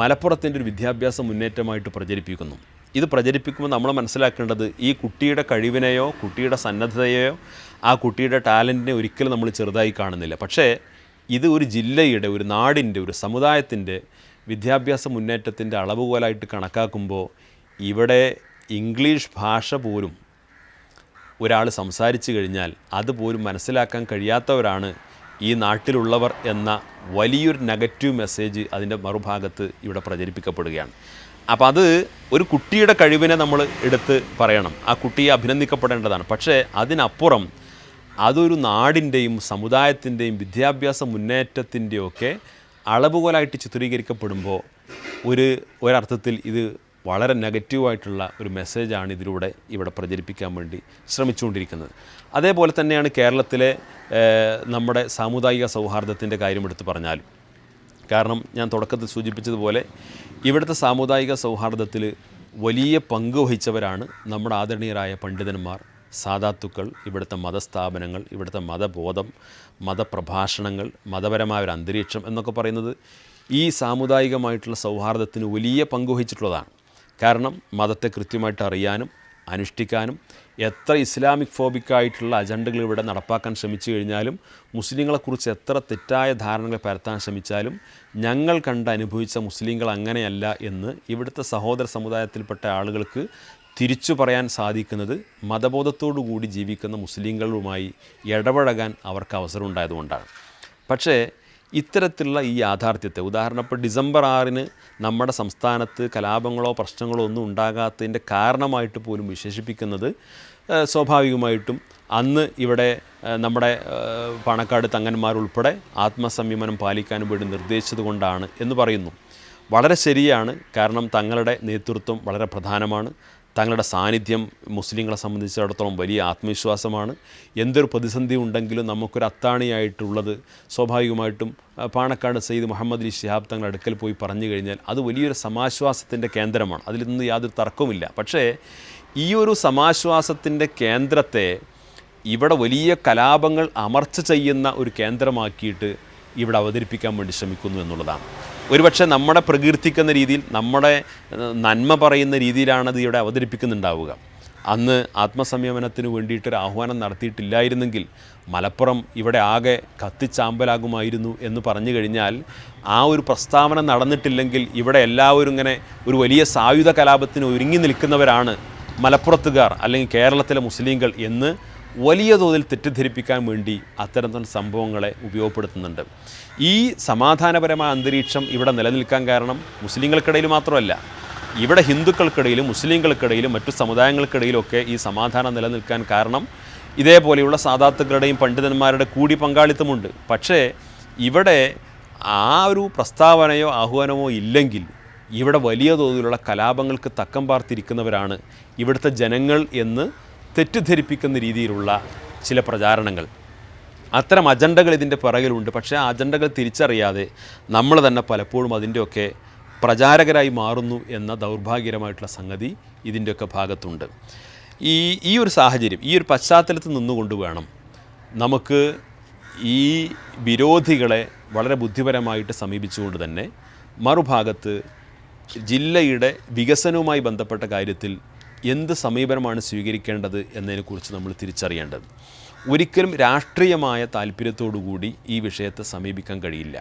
മലപ്പുറത്തിൻ്റെ ഒരു വിദ്യാഭ്യാസ മുന്നേറ്റമായിട്ട് പ്രചരിപ്പിക്കുന്നു. ഇത് പ്രചരിപ്പിക്കുമ്പോൾ നമ്മൾ മനസ്സിലാക്കേണ്ടത് ഈ കുട്ടിയുടെ കഴിവിനെയോ കുട്ടിയുടെ സന്നദ്ധതയെയോ ആ കുട്ടിയുടെ ടാലൻറ്റിനെ ഒരിക്കലും നമ്മൾ ചെറുതായി കാണുന്നില്ല. പക്ഷേ ഇത് ഒരു ജില്ലയുടെ, ഒരു നാടിൻ്റെ, ഒരു സമുദായത്തിൻ്റെ വിദ്യാഭ്യാസ മുന്നേറ്റത്തിൻ്റെ അളവുകോലായിട്ട് കണക്കാക്കുമ്പോൾ ഇവിടെ ഇംഗ്ലീഷ് ഭാഷ പോലും ഒരാൾ സംസാരിച്ചു കഴിഞ്ഞാൽ അതുപോലും മനസ്സിലാക്കാൻ കഴിയാത്തവരാണ് ഈ നാട്ടിലുള്ളവർ എന്ന വലിയൊരു നെഗറ്റീവ് മെസ്സേജ് അതിൻ്റെ മറുഭാഗത്ത് ഇവിടെ പ്രചരിപ്പിക്കപ്പെടുകയാണ്. അപ്പോൾ അത് ഒരു കുട്ടിയുടെ കഴിവിനെ നമ്മൾ എടുത്ത് പറയണം, ആ കുട്ടിയെ അഭിനന്ദിക്കപ്പെടേണ്ടതാണ്. പക്ഷേ അതിനപ്പുറം അതൊരു നാടിൻ്റെയും സമുദായത്തിൻ്റെയും വിദ്യാഭ്യാസ മുന്നേറ്റത്തിൻ്റെയൊക്കെ അളവുകോലായിട്ട് ചിത്രീകരിക്കപ്പെടുമ്പോൾ ഒരർത്ഥത്തിൽ ഇത് വളരെ നെഗറ്റീവായിട്ടുള്ള ഒരു മെസ്സേജാണ് ഇതിലൂടെ ഇവിടെ പ്രചരിപ്പിക്കാൻ വേണ്ടി ശ്രമിച്ചുകൊണ്ടിരിക്കുന്നത്. അതേപോലെ തന്നെയാണ് കേരളത്തിലെ നമ്മുടെ സാമുദായിക സൗഹാർദ്ദത്തിൻ്റെ കാര്യമെടുത്ത് പറഞ്ഞാലും. കാരണം ഞാൻ തുടക്കത്തിൽ സൂചിപ്പിച്ചതുപോലെ ഇവിടുത്തെ സാമുദായിക സൗഹാർദ്ദത്തിൽ വലിയ പങ്ക് വഹിച്ചവരാണ് നമ്മുടെ ആദരണീയരായ പണ്ഡിതന്മാർ, സാദാത്തുക്കൾ, ഇവിടുത്തെ മതസ്ഥാപനങ്ങൾ, ഇവിടുത്തെ മതബോധം, മതപ്രഭാഷണങ്ങൾ, മതപരമായ ഒരു അന്തരീക്ഷം എന്നൊക്കെ പറയുന്നത് ഈ സാമുദായികമായിട്ടുള്ള സൗഹാർദ്ദത്തിന് വലിയ പങ്ക് വഹിച്ചിട്ടുള്ളതാണ്. കാരണം മതത്തെ കൃത്യമായിട്ട് അറിയാനും അനുഷ്ഠിക്കാനും എത്ര ഇസ്ലാമിക് ഫോബിക്കായിട്ടുള്ള അജണ്ടകൾ ഇവിടെ നടപ്പാക്കാൻ ശ്രമിച്ചു കഴിഞ്ഞാലും മുസ്ലിങ്ങളെക്കുറിച്ച് എത്ര തെറ്റായ ധാരണകൾ പരത്താൻ ശ്രമിച്ചാലും ഞങ്ങൾ അനുഭവിച്ച മുസ്ലിങ്ങൾ അങ്ങനെയല്ല എന്ന് ഇവിടുത്തെ സഹോദര സമുദായത്തിൽപ്പെട്ട ആളുകൾക്ക് തിരിച്ചു പറയാൻ സാധിക്കുന്നത് മതബോധത്തോടു കൂടി ജീവിക്കുന്ന മുസ്ലിങ്ങളുമായി ഇടപഴകാൻ അവർക്ക് അവസരം ഉണ്ടായതുകൊണ്ടാണ്. പക്ഷേ ഇത്തരത്തിലുള്ള ഈ യാഥാർത്ഥ്യത്തെ, ഉദാഹരണം ഇപ്പോൾ ഡിസംബർ 6 നമ്മുടെ സംസ്ഥാനത്ത് കലാപങ്ങളോ പ്രശ്നങ്ങളോ ഒന്നും ഉണ്ടാകാത്തതിൻ്റെ കാരണമായിട്ട് പോലും വിശേഷിപ്പിക്കുന്നത് സ്വാഭാവികമായിട്ടും അന്ന് ഇവിടെ നമ്മുടെ പാണക്കാട് തങ്ങന്മാരുൾപ്പെടെ ആത്മസംയമനം പാലിക്കാൻ വേണ്ടി നിർദ്ദേശിച്ചത് കൊണ്ടാണ് എന്ന് പറയുന്നു. വളരെ ശരിയാണ്. കാരണം തങ്ങളുടെ നേതൃത്വം വളരെ പ്രധാനമാണ്. തങ്ങളുടെ സാന്നിധ്യം മുസ്ലിങ്ങളെ സംബന്ധിച്ചിടത്തോളം വലിയ ആത്മവിശ്വാസമാണ്. എന്തൊരു പ്രതിസന്ധി ഉണ്ടെങ്കിലും നമുക്കൊരു അത്താണിയായിട്ടുള്ളത് സ്വാഭാവികമായിട്ടും പാണക്കാട് സയ്യിദ് മുഹമ്മദ് അലി ശിഹാബ് തങ്ങളുടെ അടുക്കൽ പോയി പറഞ്ഞു കഴിഞ്ഞാൽ അത് വലിയൊരു സമാശ്വാസത്തിൻ്റെ കേന്ദ്രമാണ്. അതിൽ നിന്ന് യാതൊരു തർക്കവുമില്ല. പക്ഷേ ഈ ഒരു സമാശ്വാസത്തിൻ്റെ കേന്ദ്രത്തെ ഇവിടെ വലിയ കലാപങ്ങൾ അമർച്ച ചെയ്യുന്ന ഒരു കേന്ദ്രമാക്കിയിട്ട് ഇവിടെ അവതരിപ്പിക്കാൻ വേണ്ടി ശ്രമിക്കുന്നു എന്നുള്ളതാണ്. ഒരുപക്ഷെ നമ്മുടെ പ്രകീർത്തിക്കുന്ന രീതിയിൽ, നമ്മുടെ നന്മ പറയുന്ന രീതിയിലാണത് ഇവിടെ അവതരിപ്പിക്കുന്നുണ്ടാവുക. അന്ന് ആത്മസംയമനത്തിന് വേണ്ടിയിട്ടൊരു ആഹ്വാനം നടത്തിയിട്ടില്ലായിരുന്നെങ്കിൽ മലപ്പുറം ഇവിടെ ആകെ കത്തിച്ചാമ്പലാകുമായിരുന്നു എന്ന് പറഞ്ഞു കഴിഞ്ഞാൽ, ആ ഒരു പ്രസ്താവന നടന്നിട്ടില്ലെങ്കിൽ ഇവിടെ എല്ലാവരും ഇങ്ങനെ ഒരു വലിയ സായുധ കലാപത്തിന് ഒരുങ്ങി നിൽക്കുന്നവരാണ് മലപ്പുറത്തുകാർ അല്ലെങ്കിൽ കേരളത്തിലെ മുസ്ലിങ്ങൾ എന്ന് വലിയ തോതിൽ തെറ്റിദ്ധരിപ്പിക്കാൻ വേണ്ടി അത്തരം സംഭവങ്ങളെ ഉപയോഗപ്പെടുത്തുന്നുണ്ട്. ഈ സമാധാനപരമായ അന്തരീക്ഷം ഇവിടെ നിലനിൽക്കാൻ കാരണം മുസ്ലിങ്ങൾക്കിടയിൽ മാത്രമല്ല, ഇവിടെ ഹിന്ദുക്കൾക്കിടയിലും മുസ്ലിങ്ങൾക്കിടയിലും മറ്റു സമുദായങ്ങൾക്കിടയിലൊക്കെ ഈ സമാധാനം നിലനിൽക്കാൻ കാരണം ഇതേപോലെയുള്ള സാദാത്തുക്കളുടെയും പണ്ഡിതന്മാരുടെ കൂടി പങ്കാളിത്തമുണ്ട്. പക്ഷേ ഇവിടെ ആ ഒരു പ്രസ്താവനയോ ആഹ്വാനമോ ഇല്ലെങ്കിൽ ഇവിടെ വലിയ തോതിലുള്ള കലാപങ്ങൾക്ക് തക്കം പാർത്തിരിക്കുന്നവരാണ് ഇവിടുത്തെ ജനങ്ങൾ എന്ന് തെറ്റിദ്ധരിപ്പിക്കുന്ന രീതിയിലുള്ള ചില പ്രചാരണങ്ങൾ, അത്തരം അജണ്ടകൾ ഇതിൻ്റെ പിറകിലുണ്ട്. പക്ഷേ ആ അജണ്ടകൾ തിരിച്ചറിയാതെ നമ്മൾ തന്നെ പലപ്പോഴും അതിൻ്റെയൊക്കെ പ്രചാരകരായി മാറുന്നു എന്ന ദൗർഭാഗ്യകരമായിട്ടുള്ള സംഗതി ഇതിൻ്റെയൊക്കെ ഭാഗത്തുണ്ട്. ഈ ഒരു സാഹചര്യം, ഈ ഒരു പശ്ചാത്തലത്തിൽ നിന്നുകൊണ്ട് വേണം നമുക്ക് ഈ വിരോധികളെ വളരെ ബുദ്ധിപരമായിട്ട് സമീപിച്ചുകൊണ്ട് തന്നെ മറുഭാഗത്ത് ജില്ലയുടെ വികസനവുമായി ബന്ധപ്പെട്ട കാര്യത്തിൽ എന്ത് സമീപനമാണ് സ്വീകരിക്കേണ്ടത് എന്നതിനെക്കുറിച്ച് നമ്മൾ തിരിച്ചറിയേണ്ടത്. ഒരിക്കലും രാഷ്ട്രീയമായ താല്പര്യത്തോടുകൂടി ഈ വിഷയത്തെ സമീപിക്കാൻ കഴിയില്ല.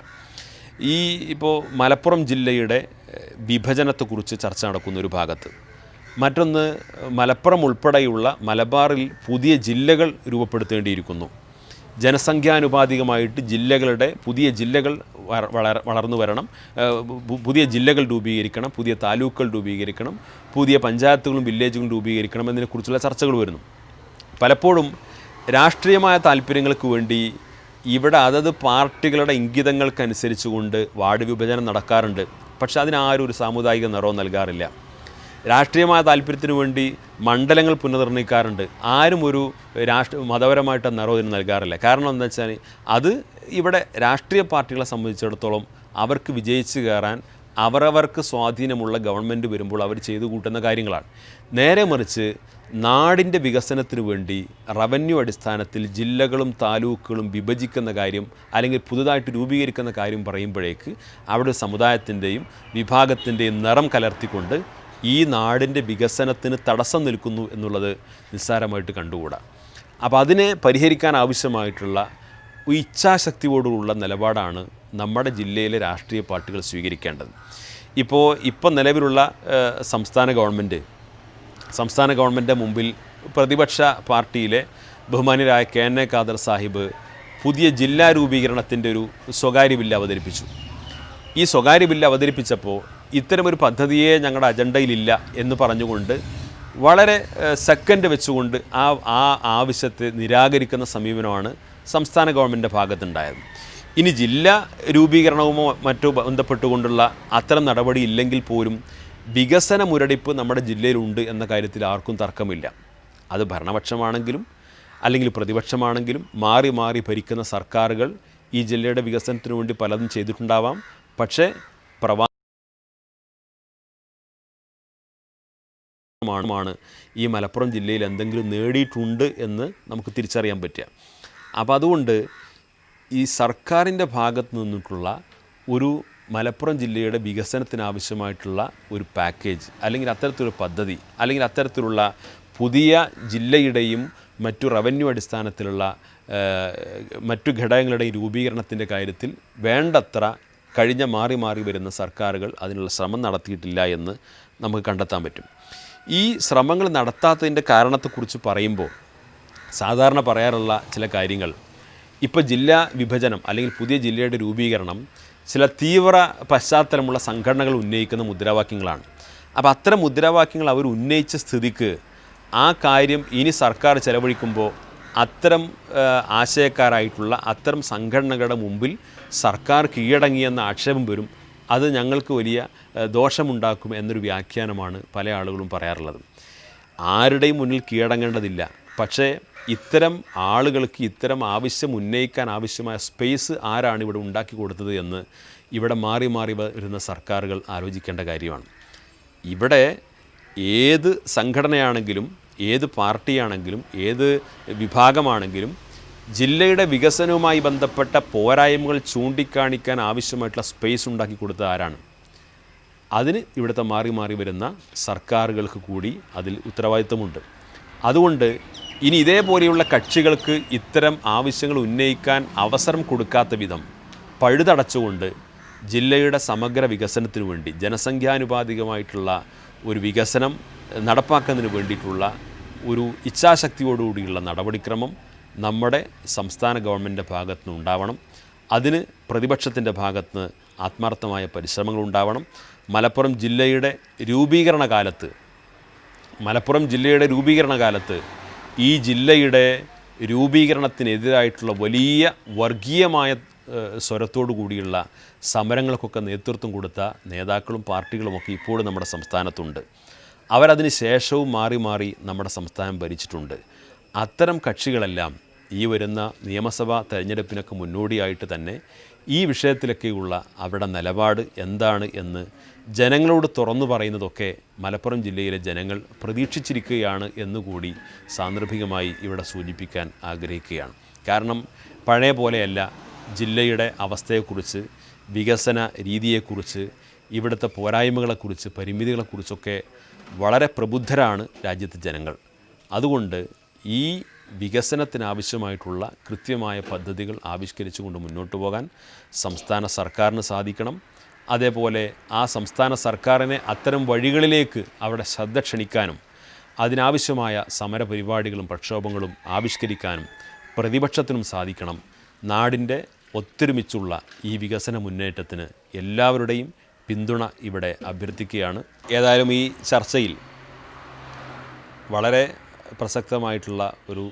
ഇപ്പോൾ മലപ്പുറം ജില്ലയുടെ വിഭജനത്തെക്കുറിച്ച് ചർച്ച നടക്കുന്ന ഒരു ഭാഗത്ത്, മറ്റൊന്ന് മലപ്പുറം ഉൾപ്പെടെയുള്ള മലബാറിൽ പുതിയ ജില്ലകൾ രൂപപ്പെടുത്തേണ്ടിയിരിക്കുന്നു. ജനസംഖ്യാനുപാതികമായിട്ട് പുതിയ ജില്ലകൾ വളർന്നു വരണം, പുതിയ ജില്ലകൾ രൂപീകരിക്കണം, പുതിയ താലൂക്കുകൾ രൂപീകരിക്കണം, പുതിയ പഞ്ചായത്തുകളും വില്ലേജുകളും രൂപീകരിക്കണം എന്നതിനെക്കുറിച്ചുള്ള ചർച്ചകൾ വരുന്നു. പലപ്പോഴും രാഷ്ട്രീയമായ താല്പര്യങ്ങൾക്ക് വേണ്ടി ഇവിടെ അതത് പാർട്ടികളുടെ ഇംഗിതങ്ങൾക്കനുസരിച്ചുകൊണ്ട് വാർഡ് വിഭജനം നടക്കാറുണ്ട്. പക്ഷേ അതിനാരും ഒരു സാമുദായിക നിറവും നൽകാറില്ല. രാഷ്ട്രീയമായ താല്പര്യത്തിന് വേണ്ടി മണ്ഡലങ്ങൾ പുനർനിർണ്ണയിക്കാറുണ്ട്. ആരും ഒരു മതപരമായിട്ട് നിറവിന് നൽകാറില്ല. കാരണം എന്താ വെച്ചാൽ അത് ഇവിടെ രാഷ്ട്രീയ പാർട്ടികളെ സംബന്ധിച്ചിടത്തോളം അവർക്ക് വിജയിച്ച് കയറാൻ അവരവർക്ക് സ്വാധീനമുള്ള ഗവൺമെൻറ് വരുമ്പോൾ അവർ ചെയ്തു കൂട്ടുന്ന കാര്യങ്ങളാണ്. നേരെ മറിച്ച് നാടിൻ്റെ വികസനത്തിന് വേണ്ടി റവന്യൂ അടിസ്ഥാനത്തിൽ ജില്ലകളും താലൂക്കുകളും വിഭജിക്കുന്ന കാര്യം അല്ലെങ്കിൽ പുതുതായിട്ട് രൂപീകരിക്കുന്ന കാര്യം പറയുമ്പോഴേക്ക് അവിടെ സമുദായത്തിൻ്റെയും വിഭാഗത്തിൻ്റെയും നിറം കലർത്തിക്കൊണ്ട് ഈ നാടിൻ്റെ വികസനത്തിന് തടസ്സം നിൽക്കുന്നു എന്നുള്ളത് നിസ്സാരമായിട്ട് കണ്ടുകൂടാ. അപ്പോൾ അതിനെ പരിഹരിക്കാൻ ആവശ്യമായിട്ടുള്ള ഇച്ഛാശക്തിയോടുള്ള നിലപാടാണ് നമ്മുടെ ജില്ലയിലെ രാഷ്ട്രീയ പാർട്ടികൾ സ്വീകരിക്കേണ്ടത്. ഇപ്പോൾ നിലവിലുള്ള സംസ്ഥാന ഗവൺമെൻറ് മുമ്പിൽ പ്രതിപക്ഷ പാർട്ടിയിലെ ബഹുമാന്യരായ KN ഖാദർ സാഹിബ് പുതിയ ജില്ലാ രൂപീകരണത്തിൻ്റെ ഒരു സ്വകാര്യ ബില്ല് അവതരിപ്പിച്ചു. ഈ സ്വകാര്യ ബില്ല് അവതരിപ്പിച്ചപ്പോൾ ഇത്തരമൊരു പദ്ധതിയെ ഞങ്ങളുടെ അജണ്ടയിലില്ല എന്ന് പറഞ്ഞുകൊണ്ട് വളരെ സെക്കൻഡ് വെച്ചുകൊണ്ട് ആ ആവശ്യത്തെ നിരാകരിക്കുന്ന സമീപനമാണ് സംസ്ഥാന ഗവൺമെൻറ്റിൻ്റെ ഭാഗത്തുണ്ടായത്. ഇനി ജില്ലാ രൂപീകരണവുമോ മറ്റോ ബന്ധപ്പെട്ടുകൊണ്ടുള്ള അത്തരം നടപടി ഇല്ലെങ്കിൽ പോലും വികസന മുരടിപ്പ് നമ്മുടെ ജില്ലയിലുണ്ട് എന്ന കാര്യത്തിൽ ആർക്കും തർക്കമില്ല. അത് ഭരണപക്ഷമാണെങ്കിലും അല്ലെങ്കിൽ പ്രതിപക്ഷമാണെങ്കിലും മാറി മാറി ഭരിക്കുന്ന സർക്കാരുകൾ ഈ ജില്ലയുടെ വികസനത്തിന് വേണ്ടി പലതും ചെയ്തിട്ടുണ്ടാവാം. പക്ഷേ ാണ് ഈ മലപ്പുറം ജില്ലയിൽ എന്തെങ്കിലും നേടിയിട്ടുണ്ട് എന്ന് നമുക്ക് തിരിച്ചറിയാൻ പറ്റുക. അപ്പോൾ അതുകൊണ്ട് ഈ സർക്കാരിൻ്റെ ഭാഗത്ത് നിന്നിട്ടുള്ള ഒരു മലപ്പുറം ജില്ലയുടെ വികസനത്തിനാവശ്യമായിട്ടുള്ള ഒരു പാക്കേജ് അല്ലെങ്കിൽ അത്തരത്തിലൊരു പദ്ധതി അല്ലെങ്കിൽ അത്തരത്തിലുള്ള പുതിയ ജില്ലയുടെയും മറ്റു റവന്യൂ അടിസ്ഥാനത്തിലുള്ള മറ്റു ഘടകങ്ങളുടെയും രൂപീകരണത്തിൻ്റെ കാര്യത്തിൽ വേണ്ടത്ര കഴിഞ്ഞ മാറി മാറി വരുന്ന സർക്കാരുകൾ അതിനുള്ള ശ്രമം നടത്തിയിട്ടില്ല എന്ന് നമുക്ക് കണ്ടെത്താൻ പറ്റും. ഈ ശ്രമങ്ങൾ നടത്താത്തതിൻ്റെ കാരണത്തെക്കുറിച്ച് പറയുമ്പോൾ സാധാരണ പറയാറുള്ള ചില കാര്യങ്ങൾ, ഇപ്പോൾ ജില്ലാ വിഭജനം അല്ലെങ്കിൽ പുതിയ ജില്ലയുടെ രൂപീകരണം ചില തീവ്ര പശ്ചാത്തലമുള്ള സംഘടനകൾ ഉന്നയിക്കുന്ന മുദ്രാവാക്യങ്ങളാണ്. അപ്പോൾ അത്തരം മുദ്രാവാക്യങ്ങൾ അവർ ഉന്നയിച്ച സ്ഥിതിക്ക് ആ കാര്യം ഇനി സർക്കാർ ചെലവഴിക്കുമ്പോൾ അത്തരം ആശയക്കാരായിട്ടുള്ള അത്തരം സംഘടനകളുടെ മുമ്പിൽ സർക്കാർ കീഴടങ്ങിയെന്ന ആക്ഷേപം വരും. അത് ഞങ്ങൾക്ക് വലിയ ദോഷമുണ്ടാക്കും എന്നൊരു വ്യാഖ്യാനമാണ് പല ആളുകളും പറയാറുള്ളത്. ആരുടെയും മുന്നിൽ കീഴടങ്ങേണ്ടതില്ല. പക്ഷേ ഇത്തരം ആളുകൾക്ക് ഇത്തരം ആവശ്യം ഉന്നയിക്കാൻ ആവശ്യമായ സ്പേസ് ആരാണ് ഇവിടെ ഉണ്ടാക്കി കൊടുത്തത് എന്ന് ഇവിടെ മാറി മാറി വരുന്ന സർക്കാരുകൾ ആലോചിക്കേണ്ട കാര്യമാണ്. ഇവിടെ ഏത് സംഘടനയാണെങ്കിലും ഏത് പാർട്ടിയാണെങ്കിലും ഏത് വിഭാഗമാണെങ്കിലും ജില്ലയുടെ വികസനവുമായി ബന്ധപ്പെട്ട പോരായ്മകൾ ചൂണ്ടിക്കാണിക്കാൻ ആവശ്യമായിട്ടുള്ള സ്പേസ് ഉണ്ടാക്കി കൊടുത്തത് ആരാണ്? അതിന് ഇവിടുത്തെ മാറി മാറി വരുന്ന സർക്കാരുകൾക്ക് കൂടി അതിൽ ഉത്തരവാദിത്തമുണ്ട്. അതുകൊണ്ട് ഇനി ഇതേപോലെയുള്ള കക്ഷികൾക്ക് ഇത്തരം ആവശ്യങ്ങൾ ഉന്നയിക്കാൻ അവസരം കൊടുക്കാത്ത വിധം പഴുതടച്ചുകൊണ്ട് ജില്ലയുടെ സമഗ്ര വികസനത്തിനു വേണ്ടി ജനസംഖ്യാനുപാതികമായിട്ടുള്ള ഒരു വികസനം നടപ്പാക്കുന്നതിന് വേണ്ടിയിട്ടുള്ള ഒരു ഇച്ഛാശക്തിയോടുകൂടിയുള്ള നടപടിക്രമം നമ്മുടെ സംസ്ഥാന ഗവൺമെൻറ്റിൻ്റെ ഭാഗത്തു നിന്ന് ഉണ്ടാവണം. അതിന് പ്രതിപക്ഷത്തിൻ്റെ ഭാഗത്ത് നിന്ന് ആത്മാർത്ഥമായ പരിശ്രമങ്ങൾ ഉണ്ടാവണം. മലപ്പുറം ജില്ലയുടെ രൂപീകരണ കാലത്ത് ഈ ജില്ലയുടെ രൂപീകരണത്തിനെതിരായിട്ടുള്ള വലിയ വർഗീയമായ സ്വരത്തോടു കൂടിയുള്ള സമരങ്ങൾക്കൊക്കെ നേതൃത്വം കൊടുത്ത നേതാക്കളും പാർട്ടികളുമൊക്കെ ഇപ്പോഴും നമ്മുടെ സംസ്ഥാനത്തുണ്ട്. അവരതിന് ശേഷവും മാറി മാറി നമ്മുടെ സംസ്ഥാനം ഭരിച്ചിട്ടുണ്ട്. അത്തരം കക്ഷികളെല്ലാം ഈ വരുന്ന നിയമസഭാ തെരഞ്ഞെടുപ്പിനൊക്കെ മുന്നോടിയായിട്ട് തന്നെ ഈ വിഷയത്തിലൊക്കെയുള്ള അവരുടെ നിലപാട് എന്താണ് എന്ന് ജനങ്ങളോട് തുറന്നു പറയുന്നതൊക്കെ മലപ്പുറം ജില്ലയിലെ ജനങ്ങൾ പ്രതീക്ഷിച്ചിരിക്കുകയാണ് എന്നുകൂടി സാന്ദർഭികമായി ഇവിടെ സൂചിപ്പിക്കാൻ ആഗ്രഹിക്കുകയാണ്. കാരണം പഴയ പോലെയല്ല ജില്ലയുടെ അവസ്ഥയെക്കുറിച്ച്, വികസന രീതിയെക്കുറിച്ച്, ഇവിടുത്തെ പോരായ്മകളെക്കുറിച്ച്, പരിമിതികളെക്കുറിച്ചൊക്കെ വളരെ പ്രബുദ്ധരാണ് രാജ്യത്തെ ജനങ്ങൾ. അതുകൊണ്ട് ഈ വികസനത്തിനാവശ്യമായിട്ടുള്ള കൃത്യമായ പദ്ധതികൾ ആവിഷ്കരിച്ചുകൊണ്ട് മുന്നോട്ട് പോകാൻ സംസ്ഥാന സർക്കാരിന് സാധിക്കണം. അതേപോലെ ആ സംസ്ഥാന സർക്കാരിനെ അത്തരം വഴികളിലേക്ക് അവിടെ ശ്രദ്ധ ക്ഷണിക്കാനും അതിനാവശ്യമായ സമരപരിപാടികളും പ്രക്ഷോഭങ്ങളും ആവിഷ്കരിക്കാനും പ്രതിപക്ഷത്തിനും സാധിക്കണം. നാടിൻ്റെ ഒത്തൊരുമിച്ചുള്ള ഈ വികസന മുന്നേറ്റത്തിന് എല്ലാവരുടെയും പിന്തുണ ഇവിടെ അഭ്യർത്ഥിക്കുകയാണ്. ഏതായാലും ഈ ചർച്ചയിൽ വളരെ പ്രസക്തമായിട്ടുള്ള ഒരു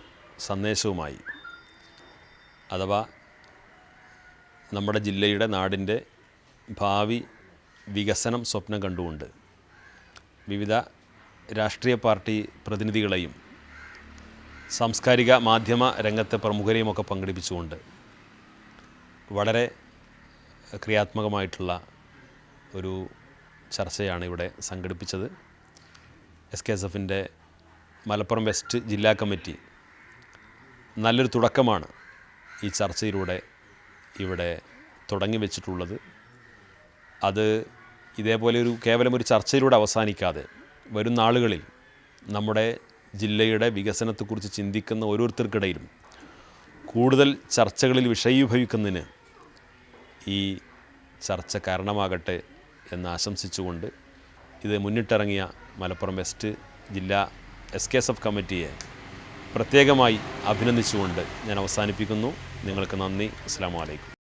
സന്ദേശവുമായി, അഥവാ നമ്മുടെ ജില്ലയുടെ നാടിൻ്റെ ഭാവി വികസനം സ്വപ്നം കണ്ടുകൊണ്ട് വിവിധ രാഷ്ട്രീയ പാർട്ടി പ്രതിനിധികളെയും സാംസ്കാരിക മാധ്യമ രംഗത്തെ പ്രമുഖരെയുമൊക്കെ പങ്കെടുപ്പിച്ചുകൊണ്ട് വളരെ ക്രിയാത്മകമായിട്ടുള്ള ഒരു ചർച്ചയാണ് ഇവിടെ സംഘടിപ്പിച്ചത്. SKSFൻ്റെ മലപ്പുറം വെസ്റ്റ് ജില്ലാ കമ്മിറ്റി നല്ലൊരു തുടക്കമാണ് ഈ ചർച്ചയിലൂടെ ഇവിടെ തുടങ്ങി വെച്ചിട്ടുള്ളത്. അത് ഇതേപോലെ കേവലം ഒരു ചർച്ചയിലൂടെ അവസാനിക്കാതെ വരും നാളുകളിൽ നമ്മുടെ ജില്ലയുടെ വികസനത്തെക്കുറിച്ച് ചിന്തിക്കുന്ന ഓരോരുത്തർക്കിടയിലും കൂടുതൽ ചർച്ചകളിൽ വിഷയീഭവിക്കുന്നതിന് ഈ ചർച്ച കാരണമാകട്ടെ എന്ന് ആശംസിച്ചുകൊണ്ട് ഇത് മുന്നിട്ടിറങ്ങിയ മലപ്പുറം വെസ്റ്റ് ജില്ലാ SKSF കമ്മിറ്റിയെ പ്രത്യേകമായി അഭിനന്ദിച്ചുകൊണ്ട് ഞാൻ അവസാനിപ്പിക്കുന്നു. നിങ്ങൾക്ക് നന്ദി. അസ്സലാമു അലൈക്കും.